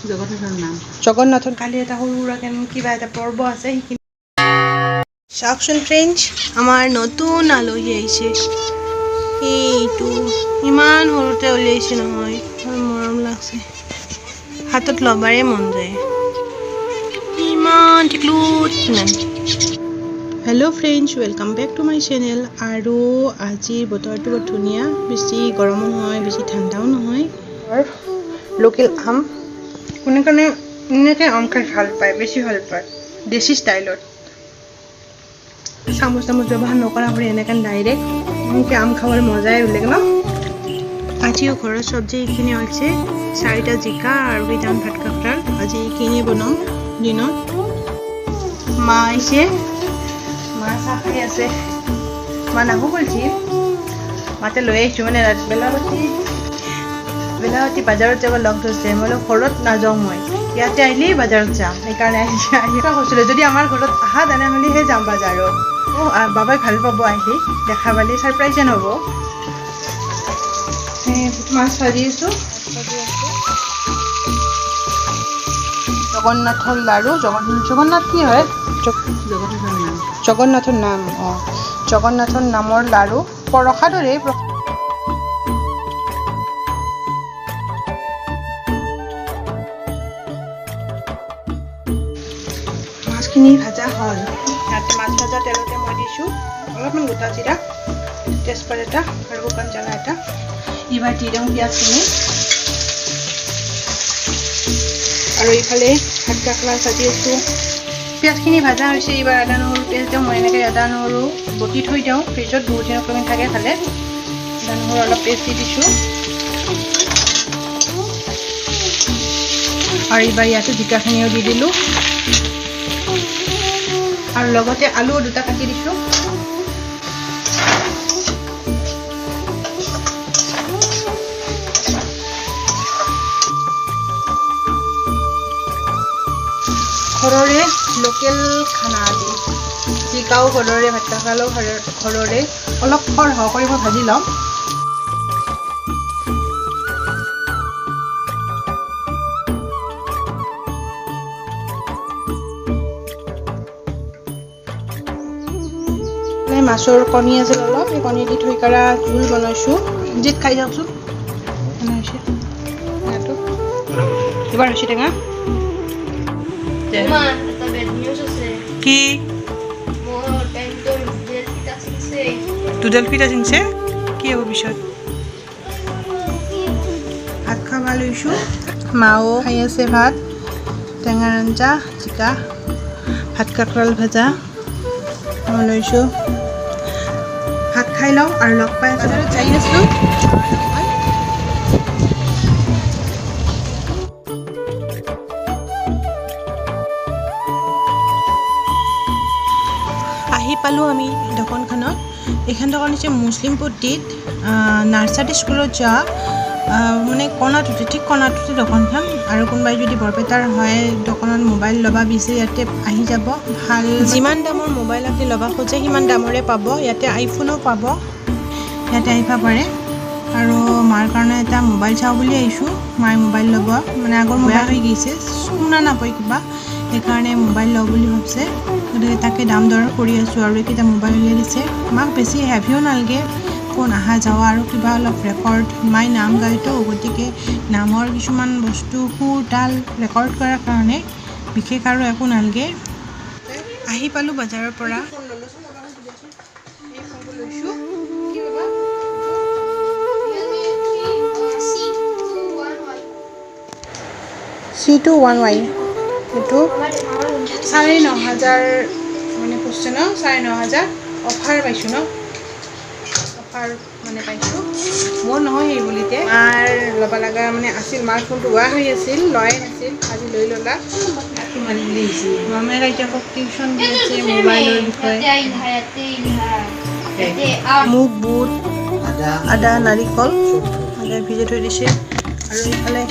জগন্নাথৰ নাম জগন্নাথৰ কালি এটা সৰু সুৰাকৈ কিবা এটা পৰ্ব আছে সেইখিনি চাওকচোন ফ্ৰেণ্ডছ আমাৰ নতুন আলহী আহিছে এইটো ইমান সৰুতে উলিয়াইছে নহয় মৰম লাগছে হাতত ল'বাৰে মন যায় ইমান টিকলুট ইমান hello' friends welcome back to my channel আৰু আজিৰ বতৰটো বৰ ধুনীয়া বেছি গৰমো নহয় বেছি ঠাণ্ডাও নহয় আৰু লোকেল আম কোনে কোনে এনেকৈ আম খাই ভাল পায় বেছি ভাল পায় দেশী ষ্টাইলত চামুচ ব্যৱহাৰ নকৰা কৰি এনেকৈ ডাইৰেক্ট এনেকৈ আম খাবৰ মজাই বেলেগ ন আজিও ঘৰৰ চব্জি এইখিনি হৈছে 4টা জিকা আৰু কেইটামান ভাত কাকৰাল আজি এইখিনি বনাম দিনত মা আহিছে মা চাহ খাই আছে মা নাহো বলছি মাতে লৈ আহিছোঁ মানে বেলাৱতী বাজাৰত যাব লগ ধৰিছে মই ঘৰত নাযাওঁ মই ইয়াতে আহিলে বজাৰত যাম সেইকাৰণে কৈছিলোঁ যদি আমাৰ ঘৰত আহা তেনেহ'লেহে যাম বজাৰত বাবাই ভাল পাব আহি দেখা পালে ছাৰপ্ৰাইজ যেন হ'ব মাছ ভাজি আছোঁ জগন্নাথৰ লাড়ু জগন্নাথ কি হয় জগন্নাথৰ নাম জগন্নাথৰ নামৰ লাড়ু প্ৰসাদৰে মাছখিনি ভাজা হ'ল ইয়াতে মাছ ভাজা তেলতে মই দিছোঁ অলপমান গোটা জিৰা তেজপাত এটা আৰু শুকান জ্বালা এটা এইবাৰ দি দিওঁ পিঁয়াজখিনি আৰু এইফালে ভাত কাকৰা ভাজি আছোঁ পিঁয়াজখিনি ভাজা হৈছে এইবাৰ আদা নহৰু পেষ্ট দিওঁ মই এনেকৈ আদা নহৰু বটি থৈ দিওঁ ফ্ৰিজত বহুত দিনলৈকে থাকে খালে আদা নহৰু অলপ পেষ্ট দি দিছোঁ আৰু এইবাৰ ইয়াতে জিকাখিনিও দি দিলোঁ আৰু লগতে আলু 2টা কাটি দিছোঁ ঘৰৰে লোকেল খানা আজি জিকাও ঘৰৰে ভাত কাকৰালো ঘৰৰে অলপ সৰহ কৰি মই ভাজি ল'ম মাছৰ কণী আছিল অলপ সেই কণী দি থৈ কাৰা জোল বনাইছোঁ জিত খাই যাওকচোন বনাইছে এবাৰ হৈছে টেঙা কি দুডাল পিঠা চিনছে কি হ'ব পিছত ভাত খাব লৈছোঁ মাও খাই আছে ভাত টেঙাৰ আঞ্জা জিকা ভাত কাকৰাল ভাজা মই লৈছোঁ ভাত খাই লওঁ আৰু লগ পাই বজাৰত যাই আছোঁ আহি পালোঁ আমি দোকানখনত এইখন দোকান হৈছে মুছলিম পট্টিত নাৰ্চাৰী স্কুলত যোৱা মানে কণাটোতে ঠিক কণাটোতে দোকানখন আৰু কোনোবাই যদি বৰপেটাৰ হয় দোকানত মোবাইল ল'বা বিচাৰি ইয়াতে আহি যাব ভাল যিমান দামৰ মোবাইল আপুনি ল'ব খোজে সিমান দামৰে পাব ইয়াতে আইফোনো পাব ইয়াতে আহিব পাৰে আৰু মাৰ কাৰণে এটা মোবাইল চাওঁ বুলি আহিছোঁ মায়ে মোবাইল ল'ব মানে আগৰ মোবাইল হৈ গৈছে শুনা নাপায় কিবা সেইকাৰণে মোবাইল লওঁ বুলি ভাবিছে গতিকে তাকে দাম দৰ কৰি আছোঁ আৰু এইকেইটা মোবাইল উলিয়াই দিছে মাক বেছি হেভিও নালাগে ফোন অহা যোৱা আৰু কিবা অলপ ৰেকৰ্ড মাই নাম গাইতো গতিকে নামৰ কিছুমান বস্তু সুৰ তাল ৰেকৰ্ড কৰাৰ কাৰণে বিশেষ আৰু একো নালাগে আহি পালোঁ বজাৰৰ পৰা C21Y এইটো 9,500 মানে কৈছে ন 9,500 অফাৰ পাইছোঁ ন অফাৰ মানে পাইছোঁ মোৰ নহয় এই বুলিতে মাৰ ল'ব লগা মানে আছিল মাৰ ফোনটো হোৱা হৈ আছিল লোৱাই নাছিল আজি লৈ ল'লা মামাই এতিয়া টিউশ্যন দি আছে মোবাইলৰ বিষয়ে মুগ বুট আদা নাৰিকল ভিজাই থৈ দিছে আৰু এইফালে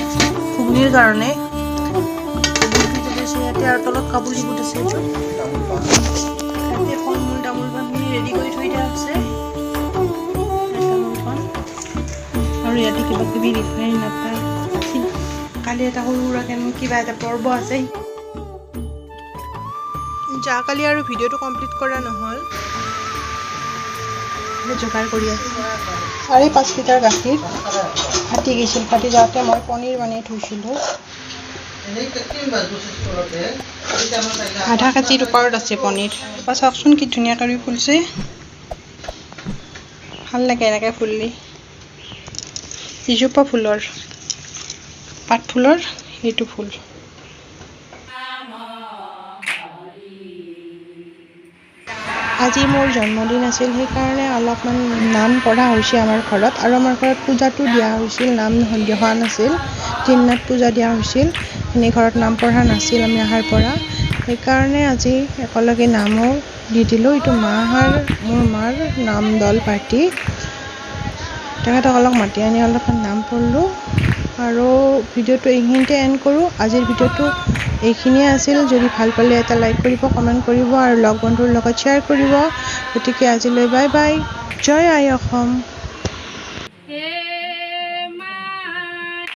ঘুগনিৰ কাৰণে ইয়াতে আৰু তলত কাবুলী বুট আছে এইটো ইয়াতে ফল মূল তামোল পাণখিনি ৰেডি কৰি থৈ দিয়া আছে তামোলখন আৰু ইয়াতে কিবা কিবি ৰিফাইন আটা কালি এটা সৰু সুৰাকৈ কিবা এটা পৰ্ব আছে কালি আৰু ভিডিঅ'টো কমপ্লিট কৰা নহ'ল যোগাৰ কৰি আছোঁ 5.5 লিটাৰ গাখীৰ ফাটি গৈছিল ফাটি যাওঁতে মই পনীৰ বনাই থৈছিলোঁ আধা কেজিৰ ওপৰত আছে পনীৰ চাওকচোন কি ধুনীয়া কৰি ফুলছে ভাল লাগে এনেকৈ ফুললি ইজোপা ফুলৰ পাত ফুলৰ এইটো ফুল আজি মোৰ জন্মদিন আছিল সেইকাৰণে অলপমান নাম পঢ়া হৈছে আমাৰ ঘৰত আৰু আমাৰ ঘৰত পূজাটো দিয়া হৈছিল নাম হোৱা নাছিল তিননাথ পূজা দিয়া হৈছিল এনে ঘৰত নাম পঢ়া নাছিল আমি অহাৰ পৰা সেইকাৰণে আজি একেলগে নামো দি দিলোঁ এইটো মোৰ মাৰ নাম দল পাৰ্টি তেখেতসকলক মাতি আনি অলপমান নাম পঢ়লোঁ আৰু ভিডিঅ'টো এইখিনিতে এণ্ড কৰোঁ আজিৰ ভিডিঅ'টো এইখিনিয়ে আছিল যদি ভাল পালে এটা লাইক কৰিব কমেণ্ট কৰিব আৰু লগ বন্ধুৰ লগত শ্বেয়াৰ কৰিব গতিকে আজিলৈ বাই বাই জয় আই অসম